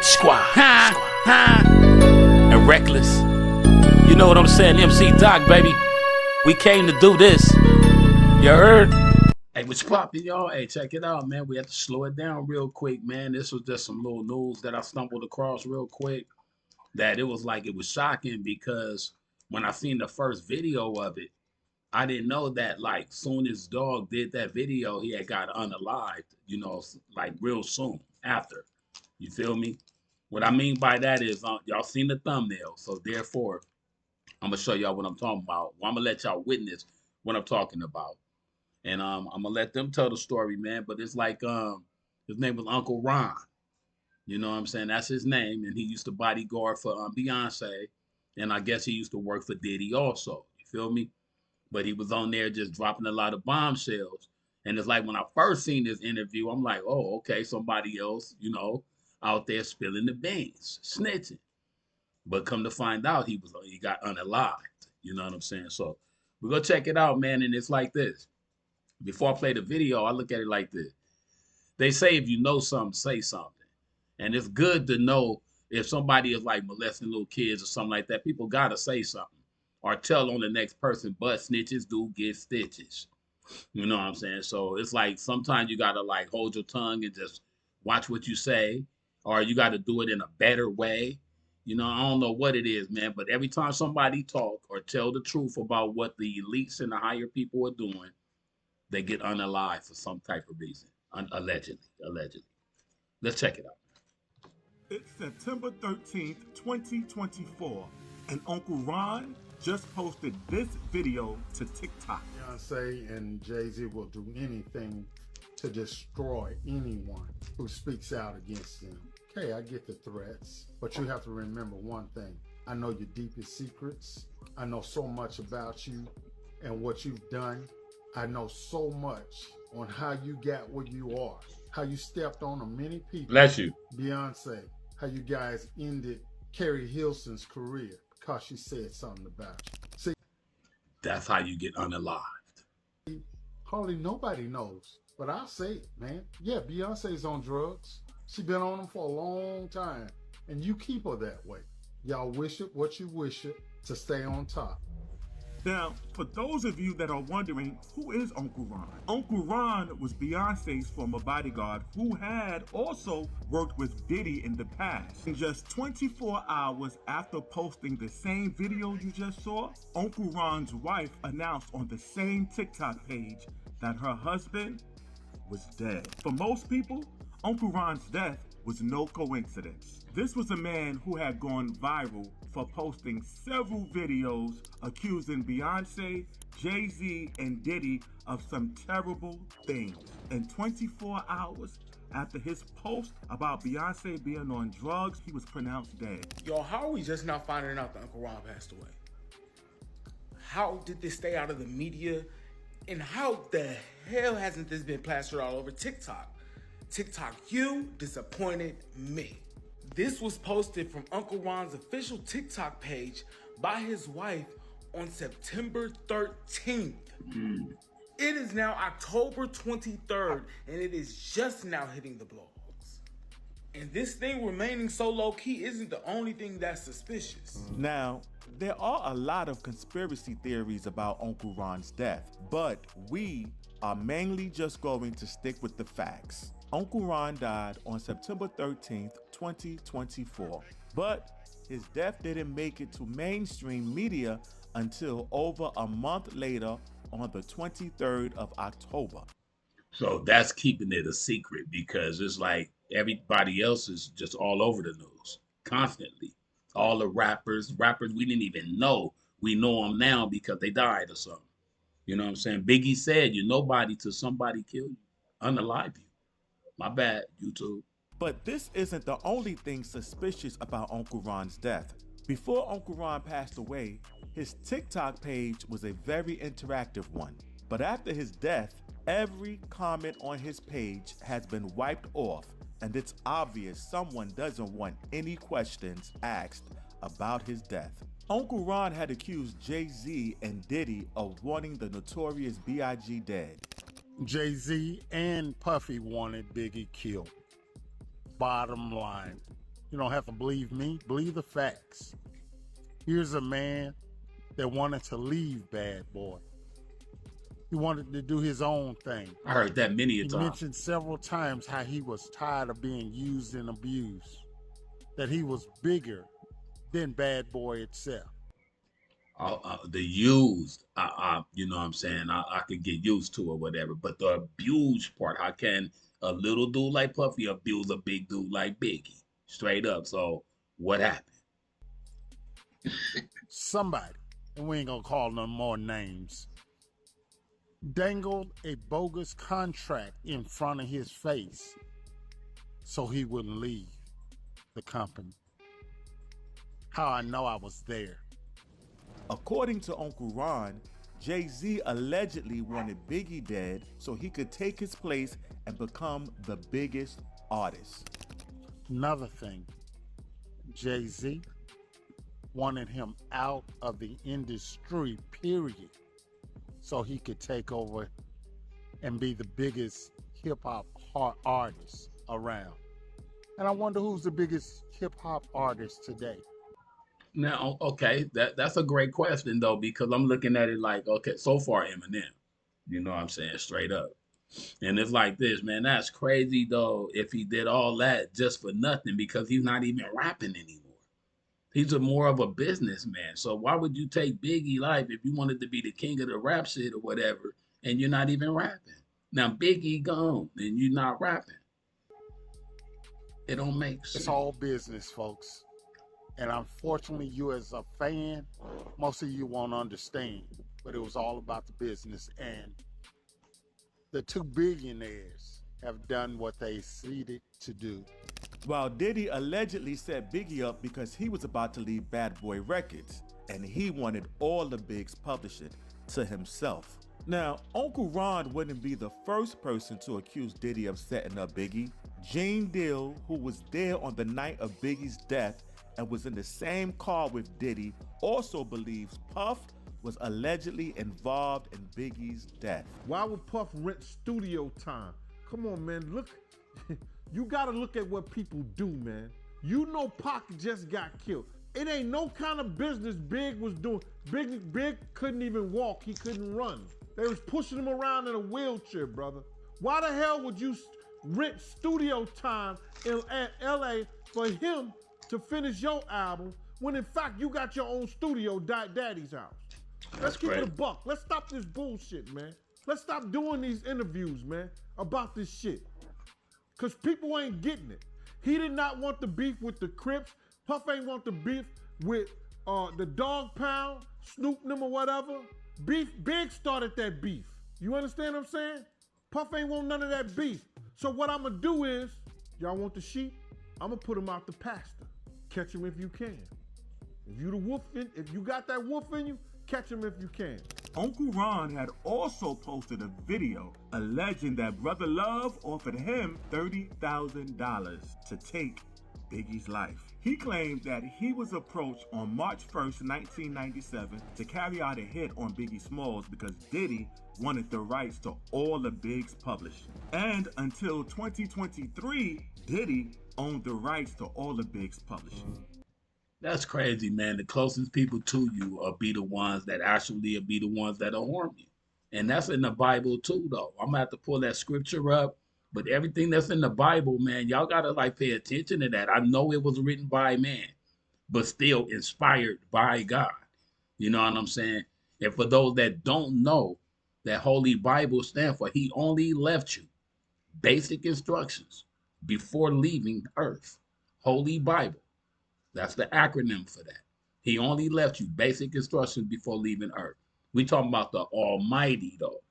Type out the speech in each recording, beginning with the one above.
Squad. And Reckless. You know what I'm saying? MC Doc, baby. We came to do this. You heard? Hey, what's poppin', y'all? Hey, check it out, man. We have to slow it down real quick, man. This was just some little news that I stumbled across real quick. That it was shocking because when I seen the first video of it, I didn't know that soon as Dog did that video, he had got unalived, real soon after. You feel me? What I mean by that is y'all seen the thumbnail, so therefore I'm gonna show y'all what I'm talking about. Well, I'm gonna let y'all witness what I'm talking about. And I'm gonna let them tell the story, man. But it's his name was Uncle Ron. You know what I'm saying? That's his name, and he used to bodyguard for Beyonce, and I guess he used to work for Diddy also. You feel me? But he was on there just dropping a lot of bombshells. And it's like when I first seen this interview, I'm like, oh, okay, somebody else, out there spilling the beans, snitching. But come to find out, he got unalived. You know what I'm saying? So we're gonna check it out, man. And it's like this. Before I play the video, I look at it like this. They say if you know something, say something. And it's good to know if somebody is molesting little kids or something like that. People gotta say something or tell on the next person. But snitches do get stitches. You know what I'm saying? So it's sometimes you gotta hold your tongue and just watch what you say, or you gotta do it in a better way. I don't know what it is, man. But every time somebody talk or tell the truth about what the elites and the higher people are doing, they get unalived for some type of reason. Allegedly. Let's check it out. It's September 13th, 2024, and Uncle Ron just posted this video to TikTok. Beyonce and Jay-Z will do anything to destroy anyone who speaks out against them. Okay, I get the threats, but you have to remember one thing. I know your deepest secrets. I know so much about you and what you've done. I know so much on how you got where you are, how you stepped on many people. Bless you. Beyonce, how you guys ended Carrie Hilson's career because she said something about you. See, that's how you get unalived. Hardly nobody knows, but I'll say it, man. Yeah, Beyonce's on drugs. She been on them for a long time, and you keep her that way. Y'all wish it what you wish it to stay on top. Now, for those of you that are wondering, who is Uncle Ron? Uncle Ron was Beyonce's former bodyguard who had also worked with Diddy in the past. In just 24 hours after posting the same video you just saw, Uncle Ron's wife announced on the same TikTok page that her husband was dead. For most people, Uncle Ron's death was no coincidence. This was a man who had gone viral for posting several videos accusing Beyonce, Jay-Z, and Diddy of some terrible things. And 24 hours after his post about Beyonce being on drugs, he was pronounced dead. Yo, how are we just now finding out that Uncle Ron passed away? How did this stay out of the media? And how the hell hasn't this been plastered all over TikTok? TikTok, you disappointed me. This was posted from Uncle Ron's official TikTok page by his wife on September 13th. It is now October 23rd, and it is just now hitting the blogs. And this thing remaining so low-key isn't the only thing that's suspicious. Now, there are a lot of conspiracy theories about Uncle Ron's death, but we are mainly just going to stick with the facts. Uncle Ron died on September 13th, 2024, but his death didn't make it to mainstream media until over a month later on the 23rd of October. So that's keeping it a secret because it's everybody else is just all over the news constantly. All the rappers we didn't even know. We know them now because they died or something. You know what I'm saying? Biggie said, you're nobody till somebody kill you, unalive you. My bad, YouTube. But this isn't the only thing suspicious about Uncle Ron's death. Before Uncle Ron passed away, his TikTok page was a very interactive one. But after his death, every comment on his page has been wiped off, and it's obvious someone doesn't want any questions asked about his death. Uncle Ron had accused Jay-Z and Diddy of wanting the notorious B.I.G. dead. Jay-Z and Puffy wanted Biggie killed. Bottom line, You don't have to believe me. Believe the facts. Here's a man that wanted to leave Bad Boy. He wanted to do his own thing. I heard that many a He time. mentioned several times how he was tired of being used and abused, that he was bigger than Bad Boy itself. The used, you know what I'm saying? I could get used to or whatever, but the abused part, how can a little dude like Puffy abuse a big dude like Biggie? Straight up. So what happened? Somebody, and we ain't gonna call no more names, dangled a bogus contract in front of his face so he wouldn't leave the company. How I know I was there. According to Uncle Ron, Jay-Z allegedly wanted Biggie dead so he could take his place and become the biggest artist. Another thing, Jay-Z wanted him out of the industry, period, so he could take over and be the biggest hip-hop artist around. And I wonder who's the biggest hip-hop artist today. Now, okay, that's a great question though, because I'm looking at it like, okay, so far Eminem, you know what I'm saying, straight up. And it's like this, man, that's crazy though, if he did all that just for nothing, because he's not even rapping anymore. He's more of a businessman. So why would you take Biggie life if you wanted to be the king of the rap shit or whatever, and you're not even rapping? Now Biggie gone and you're not rapping. It don't make sense. It's all business, folks. And unfortunately, you as a fan, most of you won't understand, but it was all about the business. And the two billionaires have done what they seeded to do. While Diddy allegedly set Biggie up because he was about to leave Bad Boy Records, and he wanted all the bigs publishing to himself. Now, Uncle Ron wouldn't be the first person to accuse Diddy of setting up Biggie. Gene Deal, who was there on the night of Biggie's death and was in the same car with Diddy, also believes Puff was allegedly involved in Biggie's death. Why would Puff rent studio time? Come on, man, look. You gotta look at what people do, man. You know Pac just got killed. It ain't no kind of business Big was doing. Big couldn't even walk, he couldn't run. They was pushing him around in a wheelchair, brother. Why the hell would you rent studio time in LA for him to finish your album when in fact you got your own studio, Daddy's house? Let's keep it a buck. Let's stop this bullshit, man. Let's stop doing these interviews, man, about this shit. Cause people ain't getting it. He did not want the beef with the Crips. Puff ain't want the beef with the Dog Pound, Snoop them or whatever. Big started that beef. You understand what I'm saying? Puff ain't want none of that beef. So what I'm gonna do is, y'all want the sheep? I'm gonna put them out the pasture. Catch them if you can. If you the wolf, if you got that wolf in you, catch them if you can. Uncle Ron had also posted a video alleging that Brother Love offered him $30,000 to take Biggie's life. He claimed that he was approached on March 1st, 1997 to carry out a hit on Biggie Smalls because Diddy wanted the rights to all the Biggs publishing. And until 2023, Diddy owned the rights to all the Biggs publishing. That's crazy, man. The closest people to you will be the ones that actually will be the ones that'll harm you. And that's in the Bible too, though. I'm gonna have to pull that scripture up. But everything that's in the Bible, man, y'all gotta like pay attention to that. I know it was written by man, but still inspired by God. You know what I'm saying? And for those that don't know, that Holy Bible stands for He only left you basic instructions before leaving earth. Holy Bible. That's the acronym for that. He only left you basic instructions before leaving earth. We talking about the Almighty, though.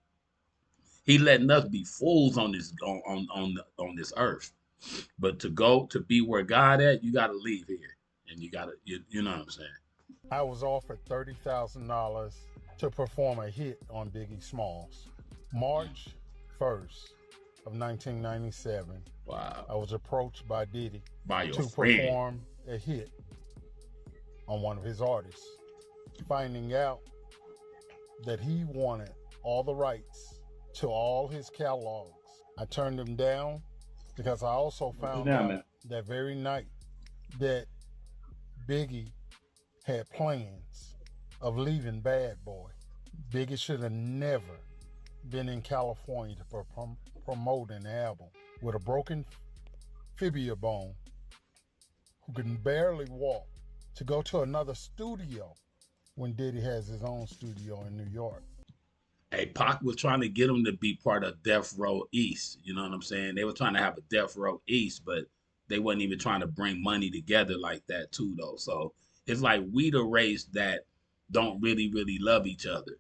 He letting us be fools on this on this earth, but to be where God at, you got to leave here, and you got to you know what I'm saying. I was offered $30,000 to perform a hit on Biggie Smalls. March 1st of 1997. Wow. I was approached by Diddy By your to friend. perform a hit on one of his artists. Finding out that he wanted all the rights to all his catalogs, I turned him down because I also found out that very night that Biggie had plans of leaving Bad Boy. Biggie should have never been in California to promote an album with a broken fibula bone, who can barely walk, to go to another studio when Diddy has his own studio in New York. Hey, Pac was trying to get him to be part of Death Row East. You know what I'm saying? They were trying to have a Death Row East, but they wasn't even trying to bring money together like that too, though. So it's like we the race that don't really, really love each other.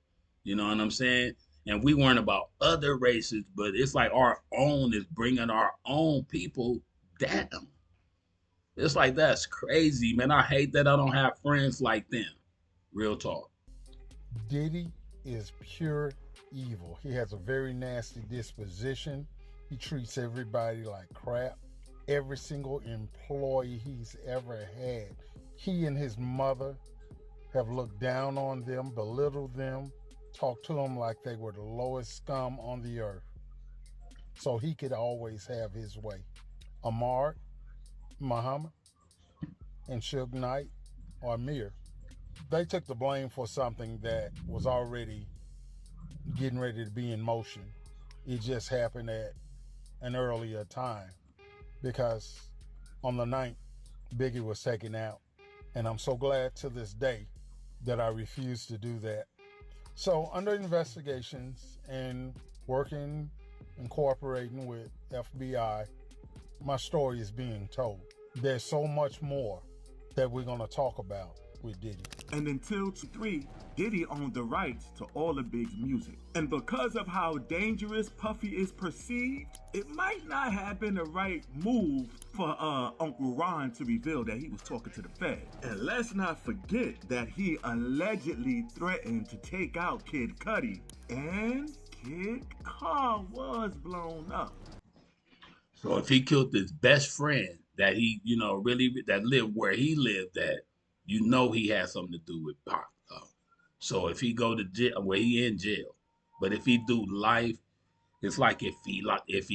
You know what I'm saying? And we weren't about other races, but it's like our own is bringing our own people down. It's like, that's crazy, man. I hate that I don't have friends like them. Real talk. Diddy is pure evil. He has a very nasty disposition. He treats everybody like crap. Every single employee he's ever had, he and his mother have looked down on them, belittled them, talked to them like they were the lowest scum on the earth, so he could always have his way. Amar, Muhammad, and Suge Knight, or Amir, they took the blame for something that was already getting ready to be in motion. It just happened at an earlier time, because on the 9th, Biggie was taken out. And I'm so glad to this day that I refused to do that. So under investigations and working and cooperating with FBI, my story is being told. There's so much more that we're going to talk about with Diddy. And until 2003, Diddy owned the rights to all of Big's music. And because of how dangerous Puffy is perceived, it might not have been the right move for Uncle Ron to reveal that he was talking to the Fed. And let's not forget that he allegedly threatened to take out Kid Cudi, and Kid car was blown up. So if he killed his best friend that he, really, that lived where he lived at, he had something to do with Pac. So if he go to jail, well, he in jail. But if he do life, it's like if he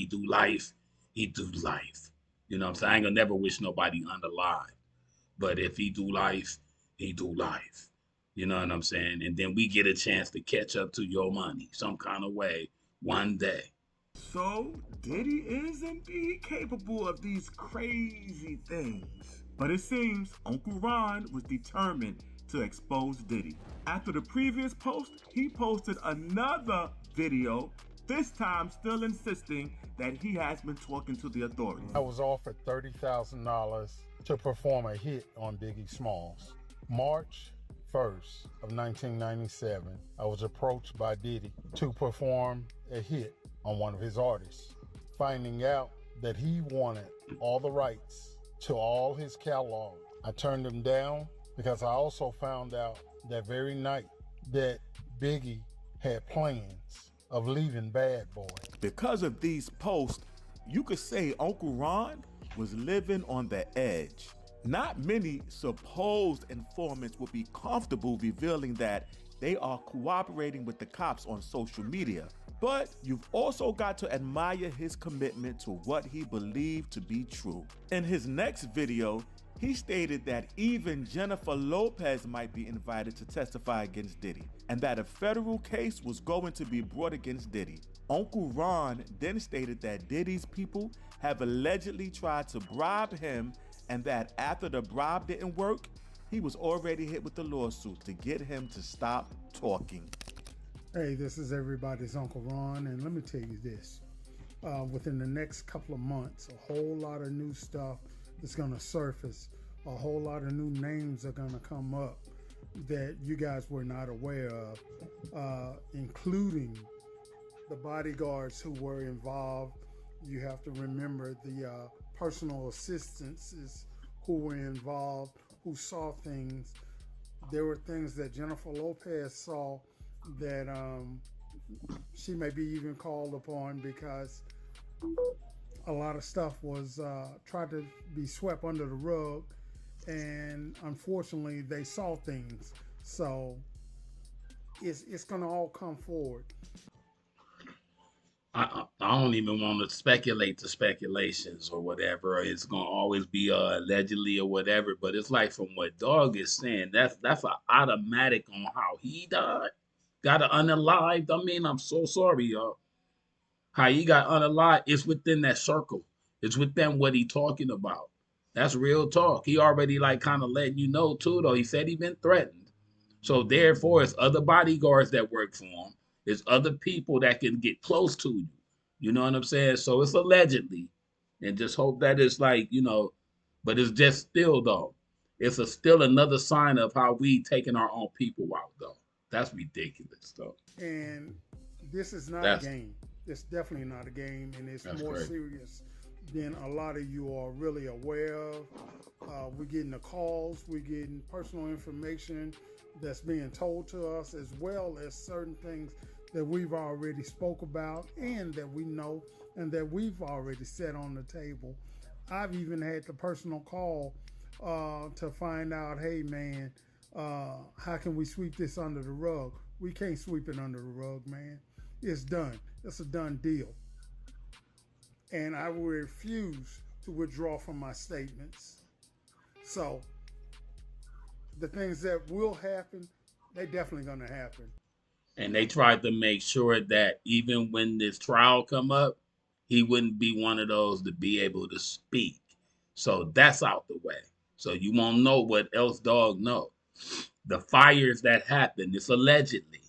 do life, he do life. You know what I'm saying? I ain't gonna never wish nobody unalive. But if he do life, he do life. You know what I'm saying? And then we get a chance to catch up to your money some kind of way one day. So Diddy is indeed capable of these crazy things. But it seems Uncle Ron was determined to expose Diddy. After the previous post, he posted another video, this time still insisting that he has been talking to the authorities. I was offered $30,000 to perform a hit on Biggie Smalls. March 1st of 1997, I was approached by Diddy to perform a hit on one of his artists. Finding out that he wanted all the rights to all his catalog, I turned him down, because I also found out that very night that Biggie had plans of leaving Bad Boy. Because of these posts, you could say Uncle Ron was living on the edge. Not many supposed informants would be comfortable revealing that they are cooperating with the cops on social media. But you've also got to admire his commitment to what he believed to be true. In his next video, he stated that even Jennifer Lopez might be invited to testify against Diddy, and that a federal case was going to be brought against Diddy. Uncle Ron then stated that Diddy's people have allegedly tried to bribe him, and that after the bribe didn't work, he was already hit with the lawsuit to get him to stop talking. Hey, this is everybody's Uncle Ron, and let me tell you this. Within the next couple of months, a whole lot of new stuff is going to surface. A whole lot of new names are going to come up that you guys were not aware of, including the bodyguards who were involved. You have to remember the personal assistants who were involved, who saw things. There were things that Jennifer Lopez saw that she may be even called upon, because a lot of stuff was tried to be swept under the rug, and unfortunately they saw things. So it's gonna all come forward. I don't even want to speculate the speculations or whatever. It's gonna always be allegedly or whatever. But it's like from what Dog is saying, that's an automatic on how he died. Got an unalived. I mean, I'm so sorry, y'all. How he got unalived, it's within that circle. It's within what he talking about. That's real talk. He already like kind of letting you know too, though. He said he been threatened. So therefore, it's other bodyguards that work for him. It's other people that can get close to you. You know what I'm saying? So it's allegedly, and just hope that it's like but it's just still though. It's still another sign of how we taking our own people out though. That's ridiculous though. And this is not That's a game. It's definitely not a game, and it's That's more crazy. serious than a lot of you are really aware of. We're getting the calls, we're getting personal information that's being told to us, as well as certain things that we've already spoke about and that we know and that we've already set on the table. I've even had the personal call to find out, hey man, how can we sweep this under the rug? We can't sweep it under the rug, man. It's done. It's a done deal. And I will refuse to withdraw from my statements. So the things that will happen, they definitely gonna happen. And they tried to make sure that even when this trial come up, he wouldn't be one of those to be able to speak. So that's out the way. So you won't know what else Dog know. The fires that happened, it's allegedly.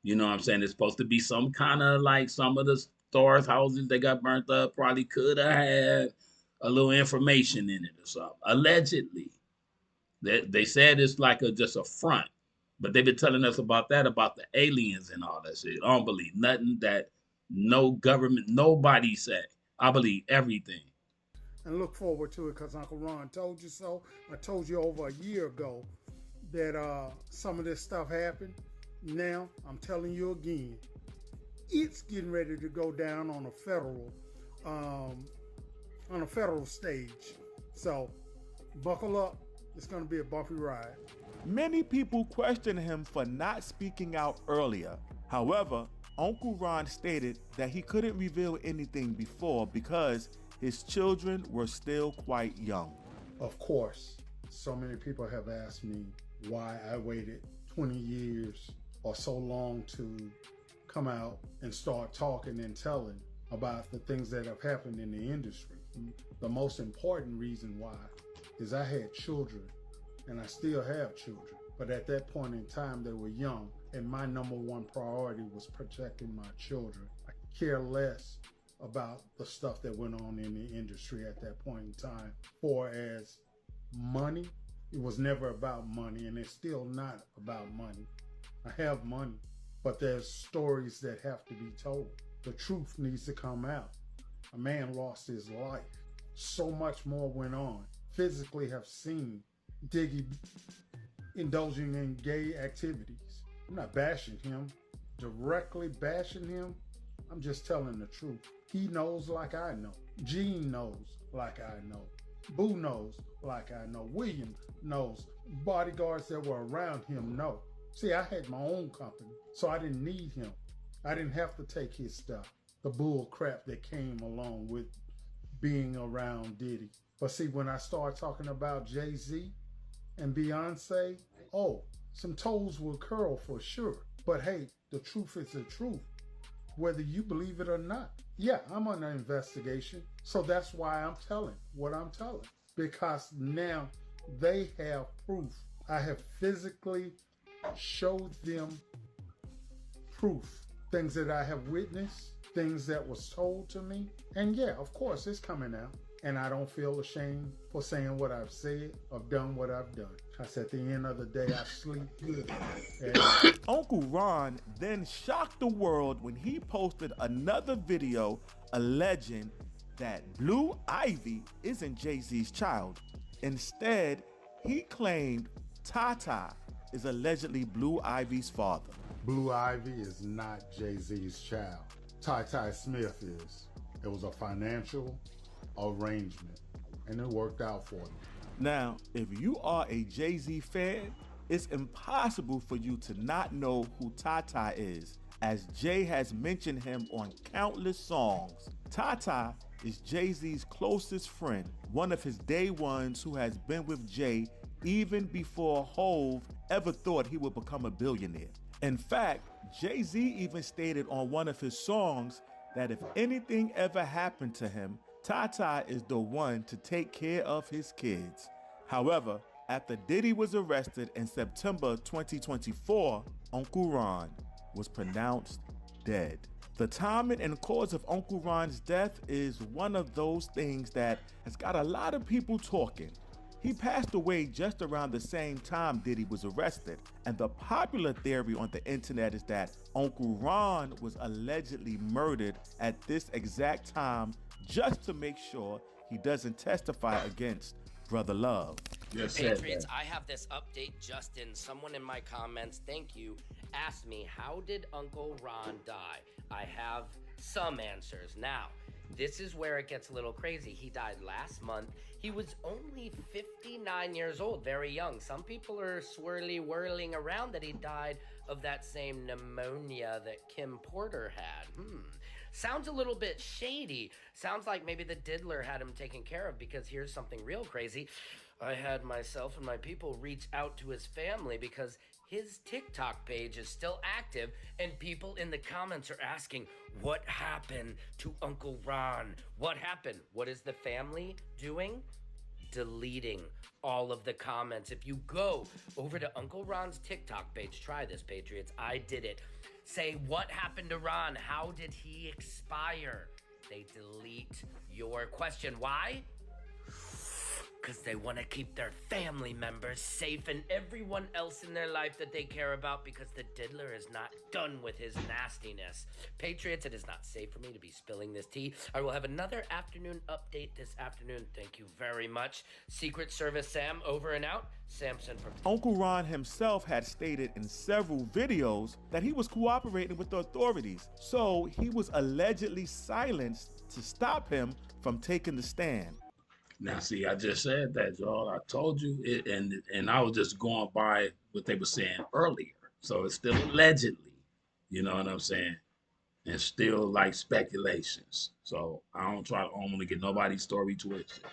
You know what I'm saying? It's supposed to be some kind of like some of the stars' houses that got burnt up probably could have had a little information in it or something. Allegedly. They said it's like just a front. But they've been telling us about that, about the aliens and all that shit. I don't believe nothing that no government, nobody said. I believe everything. And look forward to it, because Uncle Ron told you so. I told you over a year ago that some of this stuff happened. Now, I'm telling you again, it's getting ready to go down on a federal stage. So, buckle up. It's going to be a bumpy ride. Many people question him for not speaking out earlier. However, Uncle Ron stated that he couldn't reveal anything before because his children were still quite young. Of course, so many people have asked me why I waited 20 years or so long to come out and start talking and telling about the things that have happened in the industry. The most important reason why is I had children, and I still have children. But at that point in time, they were young, and my number one priority was protecting my children. I care less about the stuff that went on in the industry at that point in time. For as money, it was never about money, and it's still not about money. I have money, but there's stories that have to be told. The truth needs to come out. A man lost his life. So much more went on. Physically have seen Diggy indulging in gay activities. I'm not bashing him, directly bashing him. I'm just telling the truth. He knows like I know. Gene knows like I know. Boo knows like I know. William knows. Bodyguards that were around him know. See, I had my own company, so I didn't need him. I didn't have to take his stuff. The bull crap that came along with being around Diddy. But see, when I start talking about Jay-Z and Beyonce, oh, some toes will curl for sure. But hey, the truth is the truth, whether you believe it or not. Yeah, I'm under investigation, so that's why I'm telling what I'm telling. Because now they have proof. I have physically showed them proof. Things that I have witnessed, things that was told to me. And yeah, of course, it's coming out. And I don't feel ashamed for saying what I've said or done what I've done. Because at the end of the day, I sleep good. And Uncle Ron then shocked the world when he posted another video alleging that Blue Ivy isn't Jay-Z's child. Instead, he claimed Tata is allegedly Blue Ivy's father. Blue Ivy is not Jay-Z's child. Ty Smith is. It was a financial arrangement, and it worked out for them. Now, if you are a Jay-Z fan, it's impossible for you to not know who Tata is, as Jay has mentioned him on countless songs. Tata is Jay-Z's closest friend, one of his day ones who has been with Jay even before Hov ever thought he would become a billionaire. In fact, Jay-Z even stated on one of his songs that if anything ever happened to him, Tata is the one to take care of his kids. However, after Diddy was arrested in September 2024, Uncle Ron was pronounced dead. The timing and cause of Uncle Ron's death is one of those things that has got a lot of people talking. He passed away just around the same time Diddy was arrested, and the popular theory on the internet is that Uncle Ron was allegedly murdered at this exact time just to make sure he doesn't testify against Brother Love. Yes, Patriots, I have this update just in. Someone in my comments, thank you, asked me, how did Uncle Ron die? I have some answers. Now, this is where it gets a little crazy. He died last month. He was only 59 years old, very young. Some people are whirling around that he died of that same pneumonia that Kim Porter had. Sounds a little bit shady. Sounds like maybe the diddler had him taken care of, because here's something real crazy. I had myself and my people reach out to his family because his TikTok page is still active, and people in the comments are asking, what happened to Uncle Ron? What happened? What is the family doing? Deleting all of the comments. If you go over to Uncle Ron's TikTok page, try this, Patriots, I did it. Say, what happened to Ron? How did he expire? They delete your question. Why? Because they want to keep their family members safe and everyone else in their life that they care about, because the diddler is not done with his nastiness. Patriots, it is not safe for me to be spilling this tea. I will have another afternoon update this afternoon. Thank you very much. Secret Service Sam, over and out. Samson from... Uncle Ron himself had stated in several videos that he was cooperating with the authorities, so he was allegedly silenced to stop him from taking the stand. Now, see, I just said that, y'all. I told you, and I was just going by what they were saying earlier. So it's still allegedly, you know what I'm saying? And still like speculations. So I don't want to get nobody's story twisted.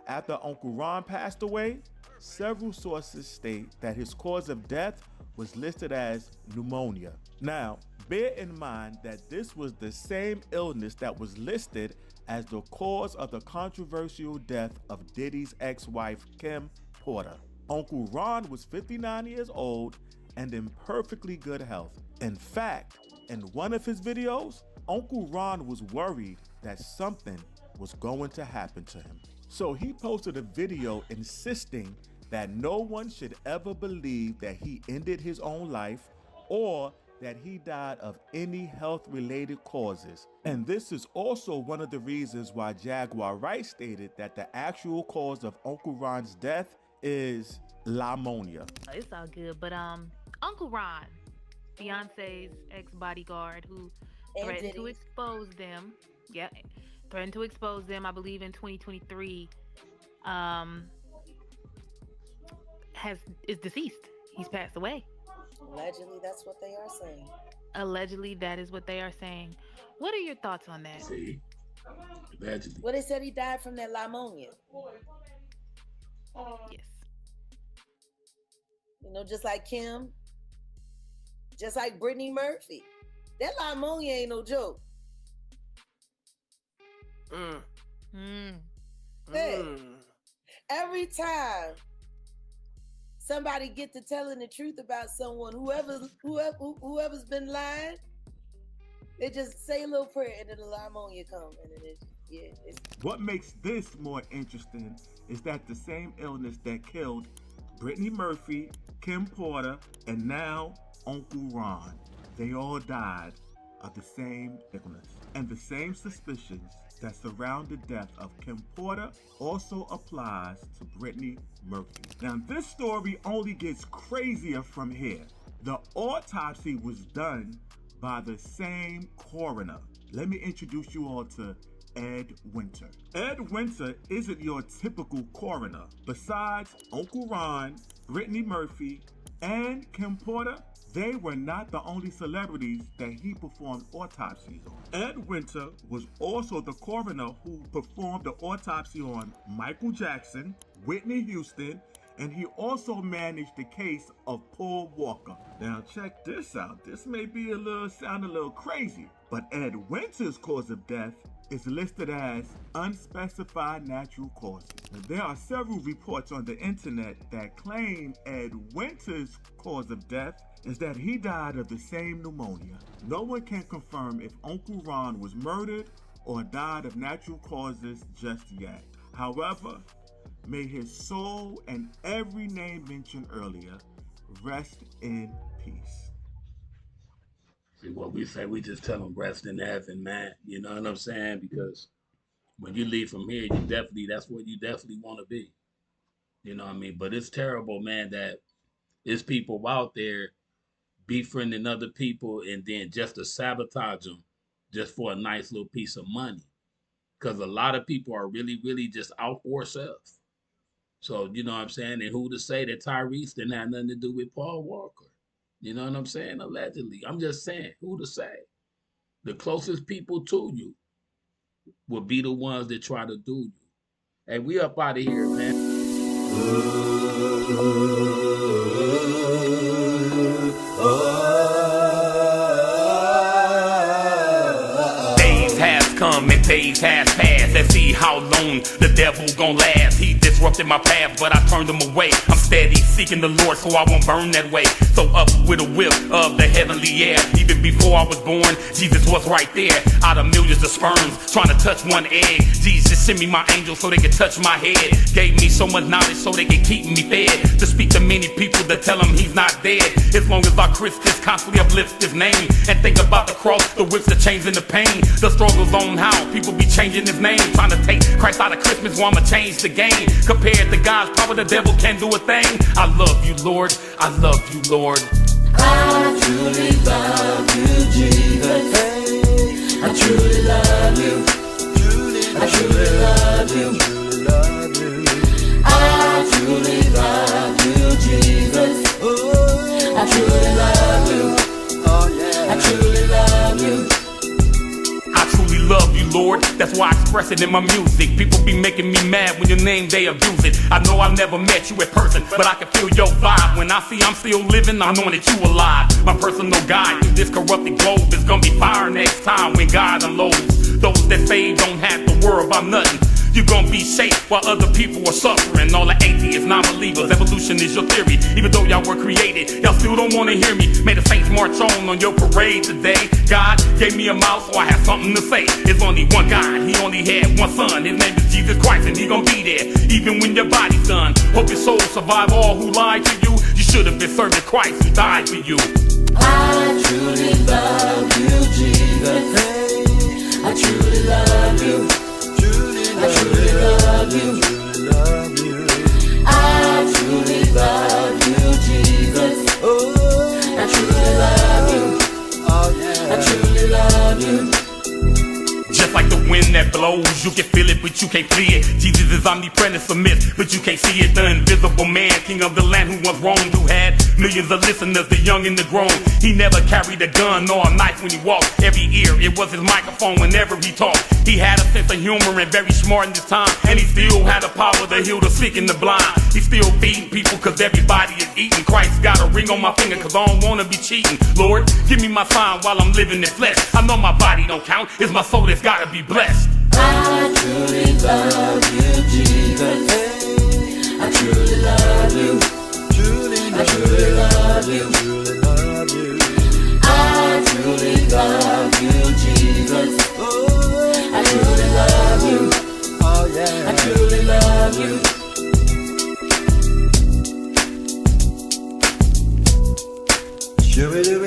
After Uncle Ron passed away, several sources state that his cause of death was listed as pneumonia. Now, bear in mind that this was the same illness that was listed as the cause of the controversial death of Diddy's ex-wife, Kim Porter. Uncle Ron was 59 years old and in perfectly good health. In fact, in one of his videos, Uncle Ron was worried that something was going to happen to him. So he posted a video insisting that no one should ever believe that he ended his own life or that he died of any health-related causes. And this is also one of the reasons why Jaguar Wright stated that the actual cause of Uncle Ron's death is pneumonia. It's all good, but Uncle Ron, Beyonce's ex-bodyguard, who threatened to expose them, I believe in 2023, is deceased. He's passed away. Allegedly, that's what they are saying. Allegedly, that is what they are saying. What are your thoughts on that? See, allegedly. Well, they said he died from that pneumonia. Yes. You know, just like Kim, just like Brittany Murphy. That pneumonia ain't no joke. Hey, every time somebody get to telling the truth about someone, whoever's been lying, they just say a little prayer and then the pneumonia come, and then it's... What makes this more interesting is that the same illness that killed Brittany Murphy, Kim Porter, and now Uncle Ron, they all died of the same illness. And the same suspicions that surround the death of Kim Porter also applies to Brittany Murphy. Now, this story only gets crazier from here. The autopsy was done by the same coroner. Let me introduce you all to Ed Winter. Ed Winter isn't your typical coroner. Besides Uncle Ron, Brittany Murphy, and Kim Porter, they were not the only celebrities that he performed autopsies on. Ed Winter was also the coroner who performed the autopsy on Michael Jackson, Whitney Houston, and he also managed the case of Paul Walker. Now check this out. This may be sound a little crazy, but Ed Winter's cause of death is listed as unspecified natural causes. Now, there are several reports on the internet that claim Ed Winter's cause of death is that he died of the same pneumonia. No one can confirm if Uncle Ron was murdered or died of natural causes just yet. However, may his soul and every name mentioned earlier rest in peace. See, what we say, we just tell them rest in heaven, man. You know what I'm saying? Because when you leave from here, that's where you definitely want to be. You know what I mean? But it's terrible, man, that there's people out there befriending other people and then just to sabotage them just for a nice little piece of money. Because a lot of people are really, really just out for self. So, you know what I'm saying? And who to say that Tyrese didn't have nothing to do with Paul Walker? You know what I'm saying? Allegedly. I'm just saying, who to say? The closest people to you will be the ones that try to do you. Hey, we up out of here, man. Days has come and days has passed. Let's see how long the devil gon' last. He disrupted my path, but I turned him away. I'm steady seeking the Lord so I won't burn that way. So up with a whip of the heavenly air. Even before I was born, Jesus was right there. Out of millions of sperms, trying to touch one egg. Jesus sent me my angels so they could touch my head. Gave me so much knowledge so they could keep me fed. To speak to many people to tell them he's not dead. As long as our Christians constantly uplift his name. And think about the cross, the whips, the chains, and the pain. The struggles on how people be changing his name. Trying to take Christ out of Christmas, well, I'ma change the game. Compared to God's power, the devil can't do a thing. I love you, Lord. I love you, Lord. I truly love you, Jesus. I truly love you. I truly love you. I truly love you, Jesus. I truly love you. I truly love you. I truly love you, Lord. That's why I express it in my music. People be making me mad when your name, they abuse it. I know I never met you in person, but I can feel your vibe. When I see I'm still living, I know that you alive. My personal guide through this corrupted globe is gonna be fire next time when God unloads. Those that say don't have to worry about nothing. You're gonna be safe while other people are suffering. All the atheists, non-believers, evolution is your theory. Even though y'all were created, y'all still don't wanna hear me. May the saints march on your parade today. God gave me a mouth so I have something to say. It's only one God, he only had one son. His name is Jesus Christ and he gonna be there even when your body's done. Hope your soul survive all who lied to you. You should have been serving Christ who died for you. I truly love you, Jesus. I truly love you. I truly love you. I truly love you, Jesus. I truly love you. I truly love you. Just like the wind that blows, you can feel it, but you can't flee it. Jesus is omnipresent, submit, but you can't see it. The invisible man, king of the land who was wronged, who had millions of listeners, the young and the grown. He never carried a gun nor a knife when he walked. Every ear, it was his microphone whenever he talked. He had a sense of humor and very smart in his time. And he still had the power to heal the sick and the blind. He still feeding people cause everybody is eating. Christ got a ring on my finger cause I don't wanna be cheating. Lord, give me my sign while I'm living in flesh. I know my body don't count, it's my soul that's gotta be blessed. I truly love you, Jesus. I truly love you. I truly love you. I truly love you, Jesus. I truly love you. I truly love you. Shoo-be-doo.